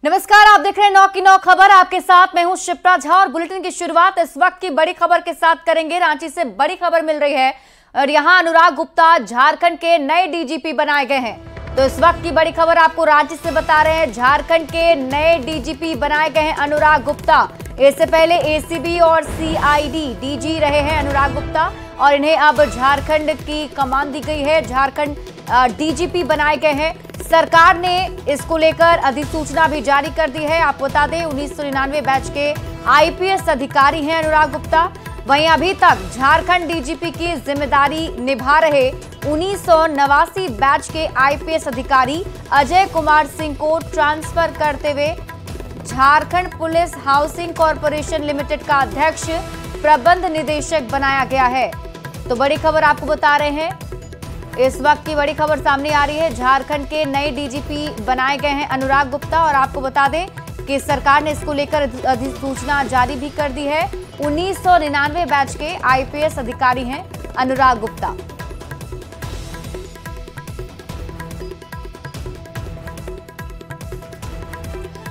नमस्कार, आप देख रहे हैं 9 की 9 खबर। आपके साथ मैं हूं शिप्रा झा और बुलेटिन की शुरुआत इस वक्त की बड़ी खबर के साथ करेंगे। रांची से बड़ी खबर मिल रही है और यहां अनुराग गुप्ता झारखंड के नए डीजीपी बनाए गए हैं। तो इस वक्त की बड़ी खबर आपको रांची से बता रहे हैं, झारखंड के नए डीजीपी बनाए गए हैं अनुराग गुप्ता। इससे पहले एसीबी और सीआईडी डीजी रहे हैं अनुराग गुप्ता और इन्हें अब झारखंड की कमान दी गई है। झारखंड डीजीपी बनाए गए हैं। सरकार ने इसको लेकर अधिसूचना भी जारी कर दी है। आपको बता दें 1999 बैच के आईपीएस अधिकारी हैं अनुराग गुप्ता। वहीं अभी तक झारखंड डीजीपी की जिम्मेदारी निभा रहे 1989 बैच के आईपीएस अधिकारी अजय कुमार सिंह को ट्रांसफर करते हुए Jharkhand police housing corporation limited का अध्यक्ष प्रबंध निदेशक बनाया गया है। तो बड़ी खबर आपको बता रहे हैं, इस वक्त की बड़ी खबर सामने आ रही है। झारखंड के नए डीजीपी बनाए गए हैं अनुराग गुप्ता और आपको बता दें कि सरकार ने इसको लेकर अधिसूचना जारी भी कर दी है। 1999 बैच के आईपीएस अधिकारी हैं अनुराग गुप्ता।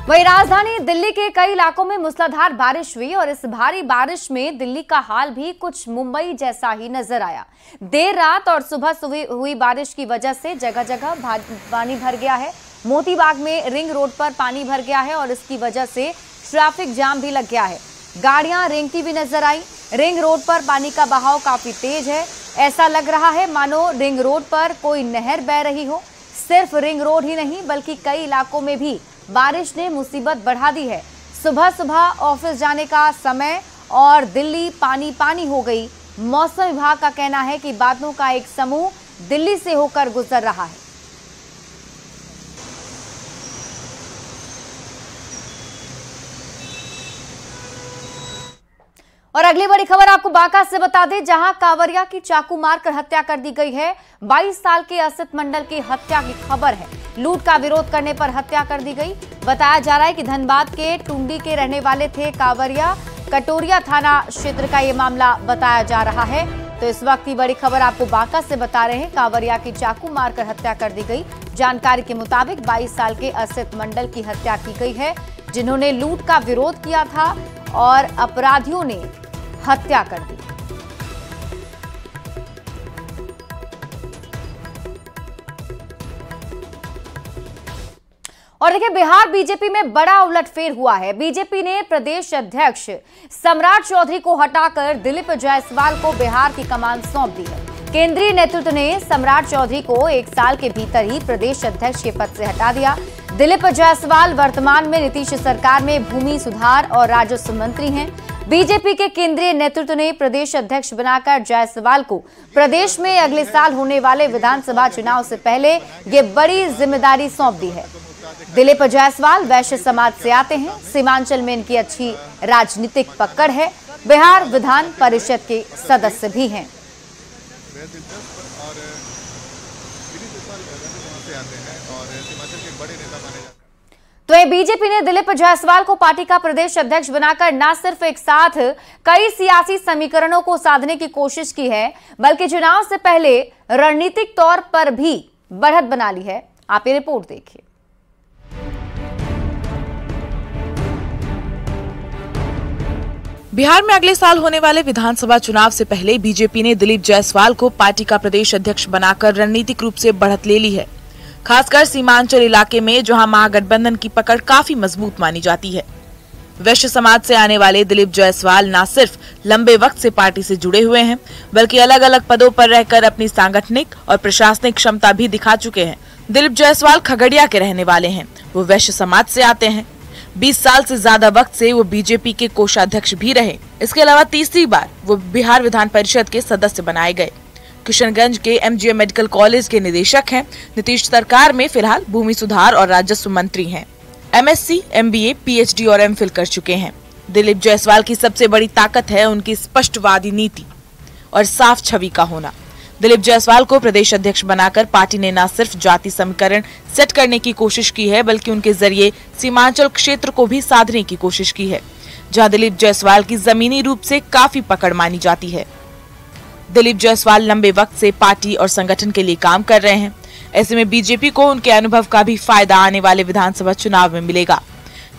वहीं राजधानी दिल्ली के कई इलाकों में मूसलाधार बारिश हुई और इस भारी बारिश में दिल्ली का हाल भी कुछ मुंबई जैसा ही नजर आया। देर रात और सुबह हुई बारिश की वजह से जगह जगह पानी भर गया है। मोती बाग में रिंग रोड पर पानी भर गया है और इसकी वजह से ट्रैफिक जाम भी लग गया है। गाड़ियां रेंगती भी नजर आई। रिंग रोड पर पानी का बहाव काफी तेज है। ऐसा लग रहा है मानो रिंग रोड पर कोई नहर बह रही हो। सिर्फ रिंग रोड ही नहीं बल्कि कई इलाकों में भी बारिश ने मुसीबत बढ़ा दी है। सुबह सुबह ऑफिस जाने का समय और दिल्ली पानी पानी हो गई। मौसम विभाग का कहना है कि बादलों का एक समूह दिल्ली से होकर गुजर रहा है। और अगली बड़ी खबर आपको बांका से बता दें, जहां कांवरिया की चाकू मारकर हत्या कर दी गई है। 22 साल के असित मंडल की हत्या की खबर है। लूट का विरोध करने पर हत्या कर दी गई। बताया जा रहा है कि धनबाद के टुंडी के रहने वाले थे कांवरिया। कटोरिया थाना क्षेत्र का ये मामला बताया जा रहा है। तो इस वक्त की बड़ी खबर आपको बांका से बता रहे हैं, कांवरिया की चाकू मारकर हत्या कर दी गई। जानकारी के मुताबिक 22 साल के असित मंडल की हत्या की गई है, जिन्होंने लूट का विरोध किया था और अपराधियों ने हत्या कर दी। और देखिए, बिहार बीजेपी में बड़ा उलटफेर हुआ है। बीजेपी ने प्रदेश अध्यक्ष सम्राट चौधरी को हटाकर दिलीप जायसवाल को बिहार की कमान सौंप दी है। केंद्रीय नेतृत्व ने सम्राट चौधरी को 1 साल के भीतर ही प्रदेश अध्यक्ष के पद से हटा दिया। दिलीप जायसवाल वर्तमान में नीतीश सरकार में भूमि सुधार और राजस्व मंत्री हैं। बीजेपी के केंद्रीय नेतृत्व ने प्रदेश अध्यक्ष बनाकर जायसवाल को प्रदेश में अगले साल होने वाले विधानसभा चुनाव से पहले ये बड़ी जिम्मेदारी सौंप दी है। दिलीप जायसवाल वैश्य समाज से आते हैं। सीमांचल में इनकी अच्छी राजनीतिक पकड़ है। बिहार विधान परिषद के सदस्य भी हैं। तो ये बीजेपी ने दिलीप जायसवाल को पार्टी का प्रदेश अध्यक्ष बनाकर न सिर्फ एक साथ कई सियासी समीकरणों को साधने की कोशिश की है, बल्कि चुनाव से पहले रणनीतिक तौर पर भी बढ़त बना ली है। आप ये रिपोर्ट देखिए। बिहार में अगले साल होने वाले विधानसभा चुनाव से पहले बीजेपी ने दिलीप जायसवाल को पार्टी का प्रदेश अध्यक्ष बनाकर रणनीतिक रूप से बढ़त ले ली है, खासकर सीमांचल इलाके में जहां महागठबंधन की पकड़ काफी मजबूत मानी जाती है। वैश्य समाज से आने वाले दिलीप जायसवाल न सिर्फ लंबे वक्त से पार्टी से जुड़े हुए हैं, बल्कि अलग अलग पदों पर रहकर अपनी सांगठनिक और प्रशासनिक क्षमता भी दिखा चुके हैं। दिलीप जायसवाल खगड़िया के रहने वाले हैं। वो वैश्य समाज से आते हैं। 20 साल से ज्यादा वक्त से वो बीजेपी के कोषाध्यक्ष भी रहे। इसके अलावा तीसरी बार वो बिहार विधान परिषद के सदस्य बनाए गए। किशनगंज के एमजीएम मेडिकल कॉलेज के निदेशक हैं। नीतीश सरकार में फिलहाल भूमि सुधार और राजस्व मंत्री हैं। एमएससी, एमबीए, पीएचडी और एमफिल कर चुके हैं। दिलीप जायसवाल की सबसे बड़ी ताकत है उनकी स्पष्टवादी नीति और साफ छवि का होना। दिलीप जायसवाल को प्रदेश अध्यक्ष बनाकर पार्टी ने न सिर्फ जाति समीकरण सेट करने की कोशिश की है, बल्कि उनके जरिए सीमांचल क्षेत्र को भी साधने की कोशिश की है, जहां दिलीप जायसवाल की जमीनी रूप से काफी पकड़ मानी जाती है। दिलीप जायसवाल लंबे वक्त से पार्टी और संगठन के लिए काम कर रहे हैं। ऐसे में बीजेपी को उनके अनुभव का भी फायदा आने वाले विधानसभा चुनाव में मिलेगा।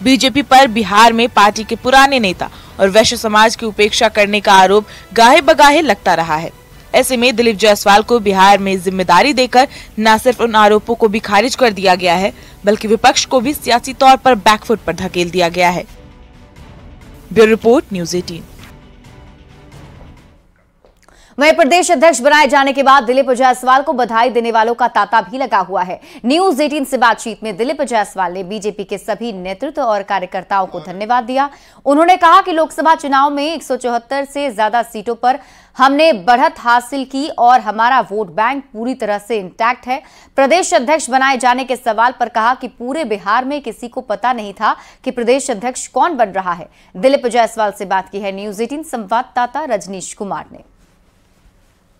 बीजेपी पर बिहार में पार्टी के पुराने नेता और वैश्य समाज की उपेक्षा करने का आरोप गाहे बगाहे लगता रहा है। ऐसे में दिलीप जायसवाल को बिहार में जिम्मेदारी देकर न सिर्फ उन आरोपों को भी खारिज कर दिया गया है, बल्कि विपक्ष को भी सियासी तौर पर बैकफुट पर धकेल दिया गया है। Bureau report, news 18। वहीं प्रदेश अध्यक्ष बनाए जाने के बाद दिलीप जायसवाल को बधाई देने वालों का तांता भी लगा हुआ है। न्यूज़ 18 से बातचीत में दिलीप जायसवाल ने बीजेपी के सभी नेतृत्व और कार्यकर्ताओं को धन्यवाद दिया। उन्होंने कहा कि लोकसभा चुनाव में 174 से ज्यादा सीटों पर हमने बढ़त हासिल की और हमारा वोट बैंक पूरी तरह से इंटैक्ट है। प्रदेश अध्यक्ष बनाए जाने के सवाल पर कहा कि पूरे बिहार में किसी को पता नहीं था कि प्रदेश अध्यक्ष कौन बन रहा है। दिलीप जायसवाल से बात की है न्यूज़ 18 संवाददाता रजनीश कुमार ने।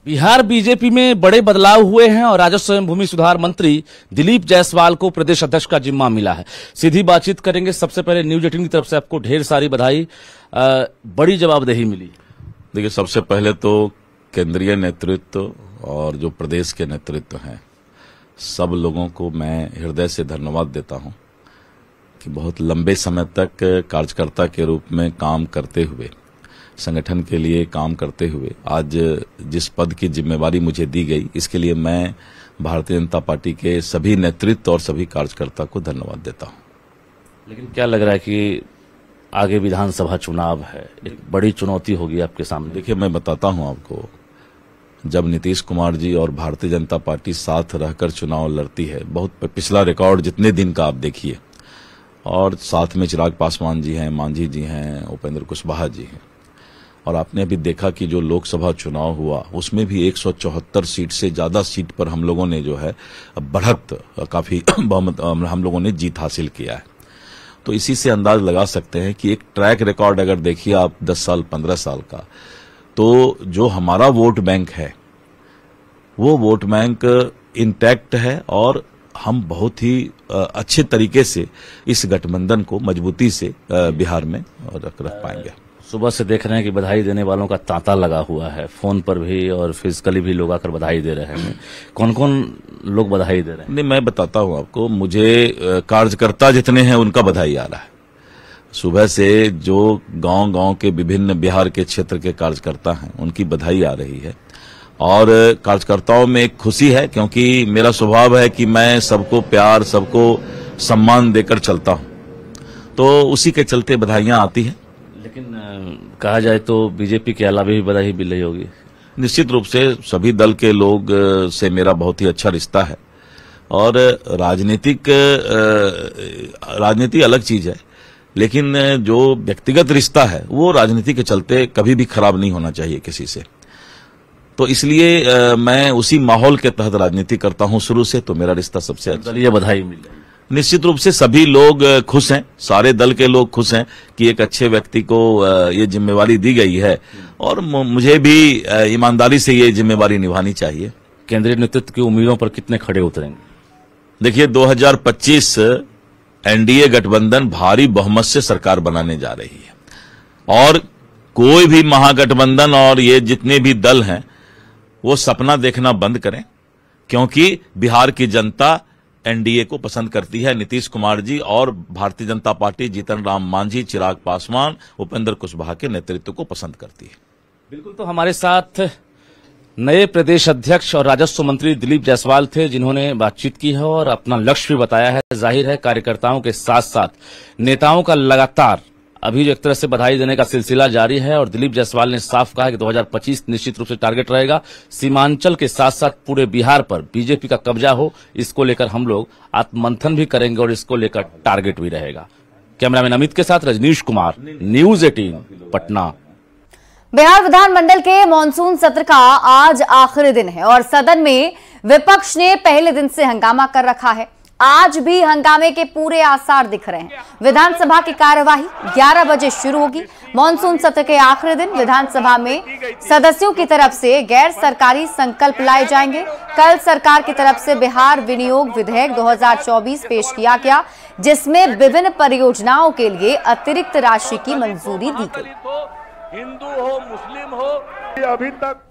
बिहार बीजेपी में बड़े बदलाव हुए हैं और राजस्व एवं भूमि सुधार मंत्री दिलीप जायसवाल को प्रदेश अध्यक्ष का जिम्मा मिला है। सीधी बातचीत करेंगे। सबसे पहले न्यूज़ 18 की तरफ से आपको ढेर सारी बधाई, बड़ी जवाबदेही मिली। देखिए, सबसे पहले तो केंद्रीय नेतृत्व और जो प्रदेश के नेतृत्व हैं, सब लोगों को मैं हृदय से धन्यवाद देता हूं कि बहुत लंबे समय तक कार्यकर्ता के रूप में काम करते हुए, संगठन के लिए काम करते हुए आज जिस पद की जिम्मेवारी मुझे दी गई, इसके लिए मैं भारतीय जनता पार्टी के सभी नेतृत्व और सभी कार्यकर्ता को धन्यवाद देता हूं। लेकिन क्या लग रहा है कि आगे विधानसभा चुनाव है, एक बड़ी चुनौती होगी आपके सामने? देखिए, मैं बताता हूं आपको, जब नीतीश कुमार जी और भारतीय जनता पार्टी साथ रहकर चुनाव लड़ती है, बहुत पिछला रिकॉर्ड जितने दिन का आप देखिए, और साथ में चिराग पासवान जी हैं, मांझी जी हैं, उपेंद्र कुशवाहा जी हैं, और आपने अभी देखा कि जो लोकसभा चुनाव हुआ उसमें भी 174 सीट से ज्यादा सीट पर हम लोगों ने जो है बढ़त, काफी बहुमत हम लोगों ने जीत हासिल किया है। तो इसी से अंदाज लगा सकते हैं कि एक ट्रैक रिकॉर्ड अगर देखिए आप 10 साल 15 साल का, तो जो हमारा वोट बैंक है वो वोट बैंक इंटैक्ट है और हम बहुत ही अच्छे तरीके से इस गठबंधन को मजबूती से बिहार में रख पाएंगे। सुबह से देख रहे हैं कि बधाई देने वालों का तांता लगा हुआ है, फोन पर भी और फिजिकली भी लोग आकर बधाई दे रहे हैं। कौन कौन लोग बधाई दे रहे हैं? नहीं, मैं बताता हूं आपको, मुझे कार्यकर्ता जितने हैं उनका बधाई आ रहा है। सुबह से जो गांव-गांव के विभिन्न बिहार के क्षेत्र के कार्यकर्ता हैं उनकी बधाई आ रही है और कार्यकर्ताओं में एक खुशी है, क्योंकि मेरा स्वभाव है कि मैं सबको प्यार, सबको सम्मान देकर चलता हूं, तो उसी के चलते बधाइयां आती हैं। लेकिन कहा जाए तो बीजेपी के अलावा भी बधाई मिल रही होगी। निश्चित रूप से सभी दल के लोग से मेरा बहुत ही अच्छा रिश्ता है और राजनीति अलग चीज है, लेकिन जो व्यक्तिगत रिश्ता है वो राजनीति के चलते कभी भी खराब नहीं होना चाहिए किसी से। तो इसलिए मैं उसी माहौल के तहत राजनीति करता हूं शुरू से, तो मेरा रिश्ता सबसे अच्छा। दलीय बधाई मिल रही है। निश्चित रूप से सभी लोग खुश हैं, सारे दल के लोग खुश हैं कि एक अच्छे व्यक्ति को ये जिम्मेवारी दी गई है और मुझे भी ईमानदारी से ये जिम्मेवारी निभानी चाहिए। केंद्रीय नेतृत्व की उम्मीदों पर कितने खड़े उतरेंगे? देखिए, 2025 एनडीए गठबंधन भारी बहुमत से सरकार बनाने जा रही है और कोई भी महागठबंधन और ये जितने भी दल हैं वो सपना देखना बंद करें, क्योंकि बिहार की जनता एनडीए को पसंद करती है। नीतीश कुमार जी और भारतीय जनता पार्टी जीतन राम मांझी, चिराग पासवान, उपेंद्र कुशवाहा के नेतृत्व को पसंद करती है। बिल्कुल। तो हमारे साथ नए प्रदेश अध्यक्ष और राजस्व मंत्री दिलीप जायसवाल थे, जिन्होंने बातचीत की है और अपना लक्ष्य भी बताया है। जाहिर है कार्यकर्ताओं के साथ साथ नेताओं का लगातार अभी एक तरह से बधाई देने का सिलसिला जारी है और दिलीप जायसवाल ने साफ कहा कि 2025 निश्चित रूप से टारगेट रहेगा। सीमांचल के साथ साथ पूरे बिहार पर बीजेपी का कब्जा हो, इसको लेकर हम लोग आत्ममंथन भी करेंगे और इसको लेकर टारगेट भी रहेगा। कैमरामैन अमित के साथ रजनीश कुमार, न्यूज़ 18 पटना। बिहार विधानमंडल के मानसून सत्र का आज आखिरी दिन है और सदन में विपक्ष ने पहले दिन से हंगामा कर रखा है। आज भी हंगामे के पूरे आसार दिख रहे हैं। विधानसभा की कार्यवाही 11 बजे शुरू होगी। मानसून सत्र के आखिरी दिन विधानसभा में सदस्यों की तरफ से गैर सरकारी संकल्प लाए जाएंगे। कल सरकार की तरफ से बिहार विनियोग विधेयक 2024 पेश किया गया, जिसमें विभिन्न परियोजनाओं के लिए अतिरिक्त राशि की मंजूरी दी गई। हिंदू हो, मुस्लिम हो, अभी तक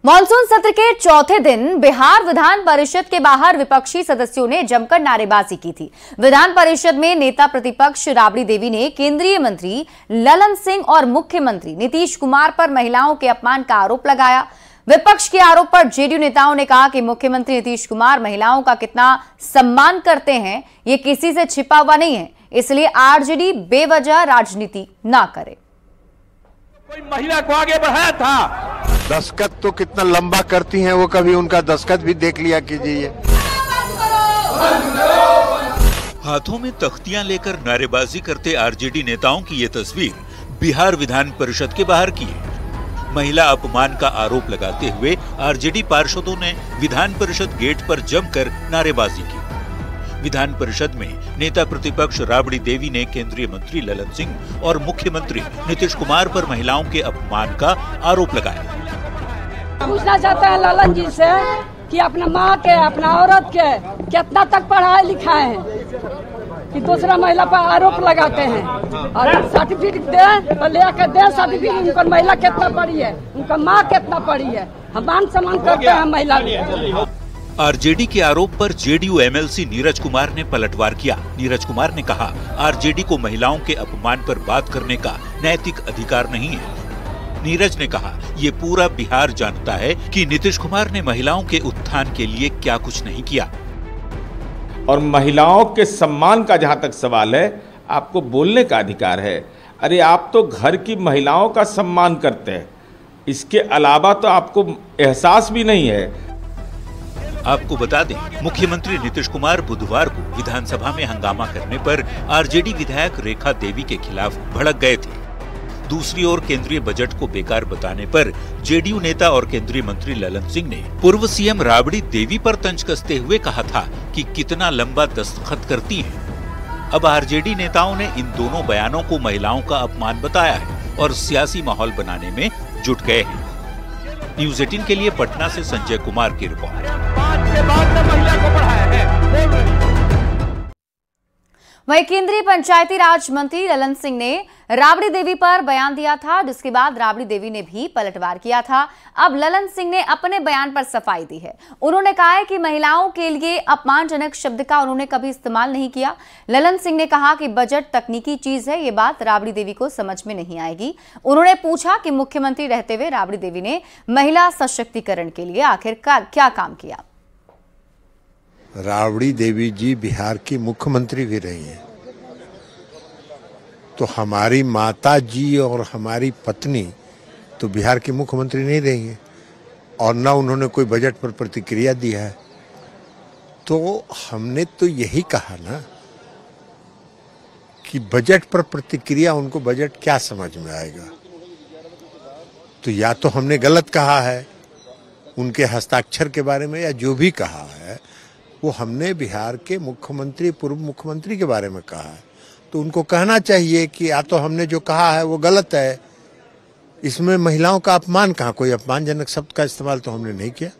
मॉनसून सत्र के चौथे दिन बिहार विधान परिषद के बाहर विपक्षी सदस्यों ने जमकर नारेबाजी की थी। विधान परिषद में नेता प्रतिपक्ष राबड़ी देवी ने केंद्रीय मंत्री ललन सिंह और मुख्यमंत्री नीतीश कुमार पर महिलाओं के अपमान का आरोप लगाया। विपक्ष के आरोप पर जेडीयू नेताओं ने कहा कि मुख्यमंत्री नीतीश कुमार महिलाओं का कितना सम्मान करते हैं ये किसी से छिपा हुआ नहीं है, इसलिए आरजेडी बेवजह राजनीति ना करे। कोई महिला को आगे बढ़ाया था। दस्तखत तो कितना लंबा करती हैं वो, कभी उनका दस्तखत भी देख लिया कीजिए। हाथों में तख्तियां लेकर नारेबाजी करते आरजेडी नेताओं की ये तस्वीर बिहार विधान परिषद के बाहर की है। महिला अपमान का आरोप लगाते हुए आरजेडी पार्षदों ने विधान परिषद गेट पर जमकर नारेबाजी की। विधान परिषद में नेता प्रतिपक्ष राबड़ी देवी ने केंद्रीय मंत्री ललन सिंह और मुख्यमंत्री नीतीश कुमार पर महिलाओं के अपमान का आरोप लगाया। पूछना चाहते हैं ललन जी से कि अपना माँ के, अपना औरत के कितना तक पढ़ाए लिखाए हैं कि दूसरा महिला पर आरोप लगाते हैं और सर्टिफिकेट दे तो लेकर दे सर्टिफिकेट। उनका महिला कितना पढ़ी है, उनका माँ कितना पढ़ी है, हम मान सम्मान करते हैं महिला। आरजेडी के आरोप पर जेडीयू एमएलसी नीरज कुमार ने पलटवार किया। नीरज कुमार ने कहा, आरजेडी को महिलाओं के अपमान पर बात करने का नैतिक अधिकार नहीं है। नीरज ने कहा, ये पूरा बिहार जानता है कि नीतीश कुमार ने महिलाओं के उत्थान के लिए क्या कुछ नहीं किया। और महिलाओं के सम्मान का जहां तक सवाल है, आपको बोलने का अधिकार है। अरे आप तो घर की महिलाओं का सम्मान करते हैं, इसके अलावा तो आपको एहसास भी नहीं है। आपको बता दें, मुख्यमंत्री नीतीश कुमार बुधवार को विधानसभा में हंगामा करने पर आरजेडी विधायक रेखा देवी के खिलाफ भड़क गए थे। दूसरी ओर केंद्रीय बजट को बेकार बताने पर जेडीयू नेता और केंद्रीय मंत्री ललन सिंह ने पूर्व सीएम राबड़ी देवी पर तंज कसते हुए कहा था कि कितना लंबा दस्तखत करती हैं। अब आरजेडी नेताओं ने इन दोनों बयानों को महिलाओं का अपमान बताया है और सियासी माहौल बनाने में जुट गए हैं। न्यूज़ 18 के लिए पटना से संजय कुमार की रिपोर्ट। वहीं केंद्रीय पंचायती राज मंत्री ललन सिंह ने राबड़ी देवी पर बयान दिया था, जिसके बाद राबड़ी देवी ने भी पलटवार किया था। अब ललन सिंह ने अपने बयान पर सफाई दी है। उन्होंने कहा है कि महिलाओं के लिए अपमानजनक शब्द का उन्होंने कभी इस्तेमाल नहीं किया। ललन सिंह ने कहा कि बजट तकनीकी चीज है, ये बात राबड़ी देवी को समझ में नहीं आएगी। उन्होंने पूछा कि मुख्यमंत्री रहते हुए राबड़ी देवी ने महिला सशक्तिकरण के लिए आखिरकार क्या काम किया। राबड़ी देवी जी बिहार की मुख्यमंत्री भी रही हैं, तो हमारी माता जी और हमारी पत्नी तो बिहार की मुख्यमंत्री नहीं रही हैं और न उन्होंने कोई बजट पर प्रतिक्रिया दी है। तो हमने तो यही कहा ना कि बजट पर प्रतिक्रिया, उनको बजट क्या समझ में आएगा। तो या तो हमने गलत कहा है उनके हस्ताक्षर के बारे में, या जो भी कहा है वो हमने बिहार के मुख्यमंत्री, पूर्व मुख्यमंत्री के बारे में कहा है। तो उनको कहना चाहिए कि या तो हमने जो कहा है वो गलत है, इसमें महिलाओं का अपमान कहाँ, कोई अपमानजनक शब्द का इस्तेमाल तो हमने नहीं किया।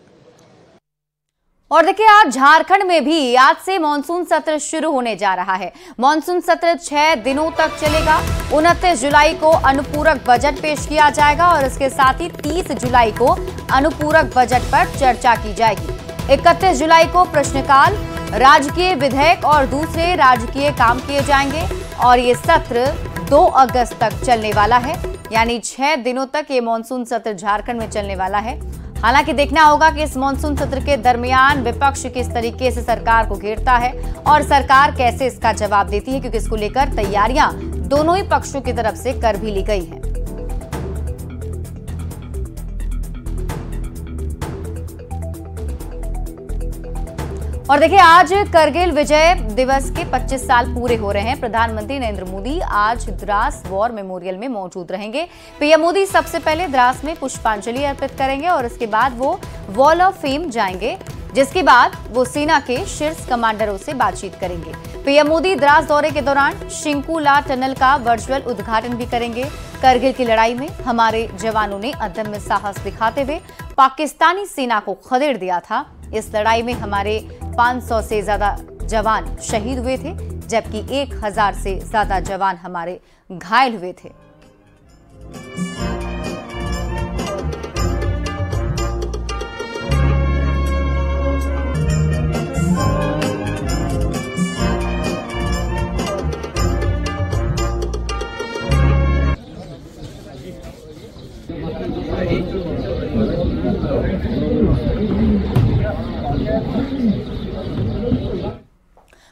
और देखिए, आज झारखंड में भी आज से मॉनसून सत्र शुरू होने जा रहा है। मॉनसून सत्र 6 दिनों तक चलेगा। 29 जुलाई को अनुपूरक बजट पेश किया जाएगा और इसके साथ ही 30 जुलाई को अनुपूरक बजट पर चर्चा की जाएगी। 31 जुलाई को प्रश्नकाल, राजकीय विधेयक और दूसरे राजकीय काम किए जाएंगे और ये सत्र 2 अगस्त तक चलने वाला है। यानी 6 दिनों तक ये मॉनसून सत्र झारखंड में चलने वाला है। हालांकि देखना होगा कि इस मॉनसून सत्र के दरमियान विपक्ष किस तरीके से सरकार को घेरता है और सरकार कैसे इसका जवाब देती है, क्योंकि इसको लेकर तैयारियां दोनों ही पक्षों की तरफ से कर भी ली गई हैं। और देखिए, आज करगिल विजय दिवस के 25 साल पूरे हो रहे हैं। प्रधानमंत्री नरेंद्र मोदी आज द्रास वॉर मेमोरियल में मौजूद रहेंगे। पीएम मोदी सबसे पहले द्रास में पुष्पांजलि अर्पित करेंगे और इसके बाद वो वॉल ऑफ फेम जाएंगे, जिसके बाद वो सेना के शीर्ष कमांडरों से बातचीत करेंगे। पीएम मोदी द्रास दौरे के दौरान शिंकुला टनल का वर्चुअल उद्घाटन भी करेंगे। करगिल की लड़ाई में हमारे जवानों ने अदम्य साहस दिखाते हुए पाकिस्तानी सेना को खदेड़ दिया था। इस लड़ाई में हमारे 500 से ज्यादा जवान शहीद हुए थे, जबकि 1000 से ज्यादा जवान हमारे घायल हुए थे।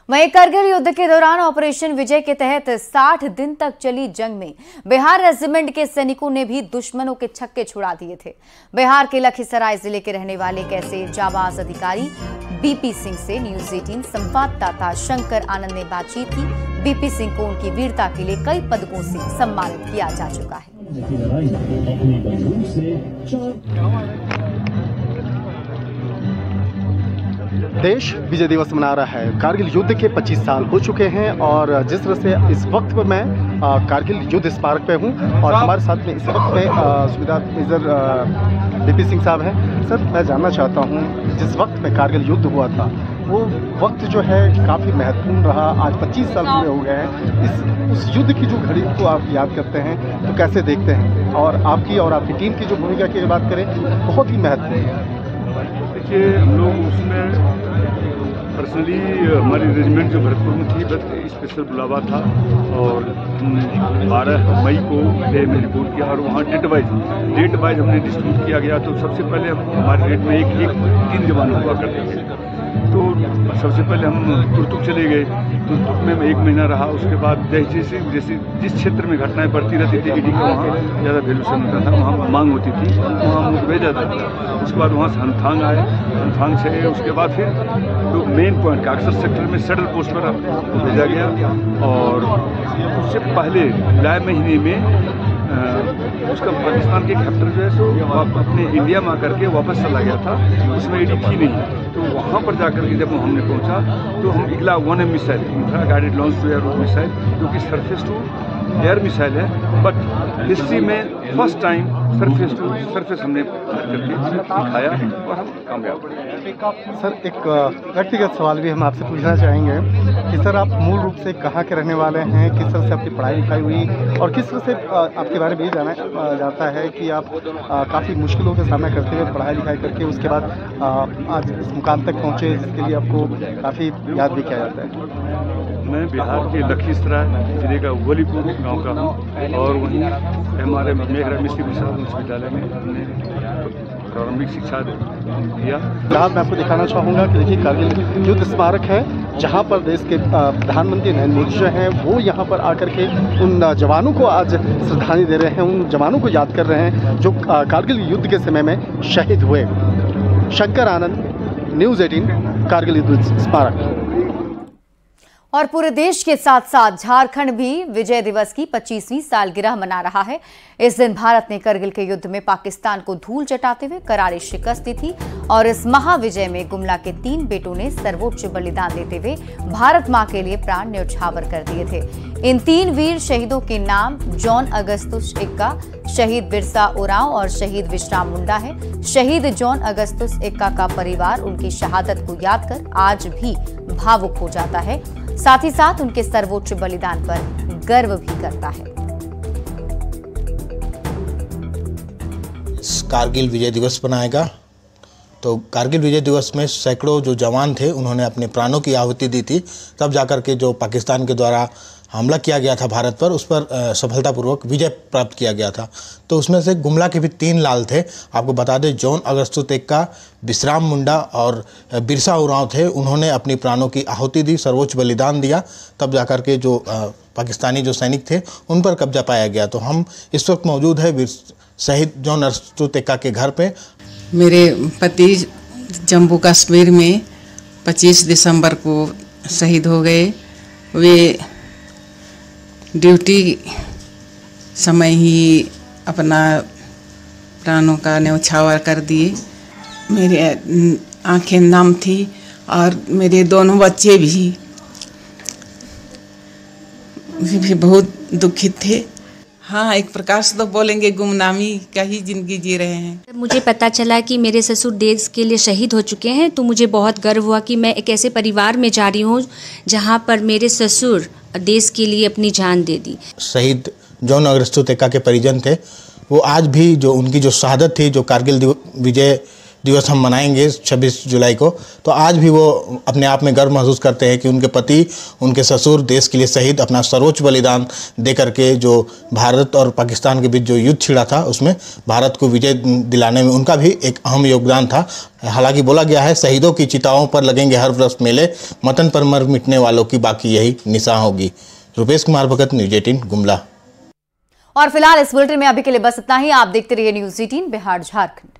वहीं करगिल युद्ध के दौरान ऑपरेशन विजय के तहत 60 दिन तक चली जंग में बिहार रेजिमेंट के सैनिकों ने भी दुश्मनों के छक्के छुड़ा दिए थे। बिहार के लखीसराय जिले के रहने वाले एक ऐसे जाबाज अधिकारी बीपी सिंह से न्यूज 18 संवाददाता शंकर आनंद ने बातचीत की। बीपी सिंह को उनकी वीरता के लिए कई पदकों से सम्मानित किया जा चुका है। देश विजय दिवस मना रहा है। कारगिल युद्ध के 25 साल हो चुके हैं और जिस तरह से इस वक्त पर मैं कारगिल युद्ध स्मारक पे हूं और हमारे साथ में इस वक्त में सुविधा मेजर बीपी सिंह साहब हैं। सर, मैं जानना चाहता हूं, जिस वक्त में कारगिल युद्ध हुआ था वो वक्त जो है काफ़ी महत्वपूर्ण रहा। आज 25 साल पूरे हो गए हैं। उस युद्ध की जो घड़ी को आप याद करते हैं तो कैसे देखते हैं, और आपकी और आपकी टीम की जो भूमिका की बात करें बहुत ही महत्वपूर्ण है। देखिए, हम लोग उसमें पर्सनली हमारी रेजिमेंट जो भरतपुर में थी, बस स्पेशल बुलावा था और 12 मई को डे में रिपोर्ट किया और वहाँ डेट वाइज हमने डिस्ट्रीब्यूट किया गया। तो सबसे पहले हमारे रेट में एक 3 जवान हुआ करते थे। तो सबसे पहले हम तुर्तुक चले गए। तुर्तुक में 1 महीना रहा। उसके बाद जैसे जिस क्षेत्र में घटनाएं बढ़ती रहती थी, ईडी का वहाँ ज़्यादा वैल्यू मिलता था, वहाँ मांग होती थी, वहाँ मुझ भेजा जाता था। उसके बाद वहाँ से हनथांग आए, हनथांग से उसके बाद फिर जो मेन पॉइंट काक्सर सेक्टर में सडल पोस्ट पर भेजा गया। और उससे पहले जुलाई महीने में उसका पाकिस्तान के कैप्टन जो है सो अपने इंडिया में आकर के वापस चला गया था। उसमें ईडी थी नहीं। तो वहाँ पर जाकर के जब हमने पहुँचा तो हम Igla 1M missile, infra guided launch to air missile, जो कि सरफेस टू एयर मिसाइल है, बट हिस्ट्री में first time surface to surface हमने करके दिखाया और हम कामयाब हुए। सर, एक व्यक्तिगत सवाल भी हम आपसे पूछना चाहेंगे कि सर, आप मूल रूप से कहाँ के रहने वाले हैं, किस तरह से आपकी पढ़ाई लिखाई हुई और किस तरह से आपके बारे में ये जाना जाता है कि आप काफ़ी मुश्किलों का सामना करते हुए पढ़ाई लिखाई करके उसके बाद आज इस मुकाम तक पहुँचे, जिसके लिए आपको काफ़ी याद भी किया जाता है। मैं बिहार के लखीसराय जिले का वलीपुर गांव का हूं और वहीं हमारे मेघरा मिश्री विश्वविद्यालय में हमने प्रारंभिक शिक्षा किया। मैं आपको दिखाना चाहूँगा कि देखिए, कारगिल युद्ध स्मारक है जहाँ पर देश के प्रधानमंत्री नरेंद्र मोदी जो हैं वो यहाँ पर आकर के उन जवानों को आज श्रद्धांजलि दे रहे हैं, उन जवानों को याद कर रहे हैं जो कारगिल युद्ध के समय में शहीद हुए। शंकर आनंद, न्यूज़ 18, कारगिल युद्ध स्मारक। और पूरे देश के साथ साथ झारखंड भी विजय दिवस की 25वीं सालगिरह मना रहा है। इस दिन भारत ने करगिल के युद्ध में पाकिस्तान को धूल चटाते हुए करारी शिकस्त दी थी और इस महाविजय में गुमला के 3 बेटों ने सर्वोच्च बलिदान देते हुए भारत मां के लिए प्राण न्यौछावर कर दिए थे। इन 3 वीर शहीदों के नाम जॉन अगस्तुस एक्का, शहीद बिरसा उरांव और शहीद विश्राम मुंडा है। शहीद जॉन अगस्तुस एक्का का परिवार उनकी शहादत को याद कर आज भी भावुक हो जाता है, साथ ही साथ उनके सर्वोच्च बलिदान पर गर्व भी करता है। कारगिल विजय दिवस मनाएगा। तो कारगिल विजय दिवस में सैकड़ों जो जवान थे उन्होंने अपने प्राणों की आहुति दी थी, तब जाकर के जो पाकिस्तान के द्वारा हमला किया गया था भारत पर, उस पर सफलतापूर्वक विजय प्राप्त किया गया था। तो उसमें से गुमला के भी 3 लाल थे। आपको बता दें, जॉन अगस्तुस एक्का, विश्राम मुंडा और बिरसा उरांव थे। उन्होंने अपनी प्राणों की आहुति दी, सर्वोच्च बलिदान दिया, तब जाकर के जो पाकिस्तानी जो सैनिक थे उन पर कब्जा पाया गया। तो हम इस वक्त मौजूद है शहीद जॉन अगस्तुस एक्का के घर पे। मेरे पति जम्मू कश्मीर में 25 दिसंबर को शहीद हो गए। वे ड्यूटी समय ही अपना प्राणों का न्यौछावर कर दिए। मेरे आंखें नम थी और मेरे दोनों बच्चे भी बहुत दुखित थे। हाँ, एक प्रकार से तो बोलेंगे गुमनामी का ही जिंदगी जी रहे हैं। मुझे पता चला कि मेरे ससुर देश के लिए शहीद हो चुके हैं, तो मुझे बहुत गर्व हुआ कि मैं एक ऐसे परिवार में जा रही हूँ जहाँ पर मेरे ससुर देश के लिए अपनी जान दे दी। शहीद जॉन अगस्तुस एक्का के परिजन थे, वो आज भी जो उनकी जो शहादत थी, जो कारगिल विजय दिवस हम मनाएंगे 26 जुलाई को, तो आज भी वो अपने आप में गर्व महसूस करते हैं कि उनके पति, उनके ससुर देश के लिए शहीद अपना सर्वोच्च बलिदान दे करके जो भारत और पाकिस्तान के बीच जो युद्ध छिड़ा था उसमें भारत को विजय दिलाने में उनका भी एक अहम योगदान था। हालांकि बोला गया है शहीदों की चिताओं पर लगेंगे हर वर्ष मेले, वतन पर मर मिटने वालों की बाकी यही निशान होगी। रुपेश कुमार भगत, न्यूज़ 18 गुमला। और फिलहाल इस बुलेटिन में अभी के लिए बस इतना ही। आप देखते रहिए न्यूज़ 18 बिहार झारखंड।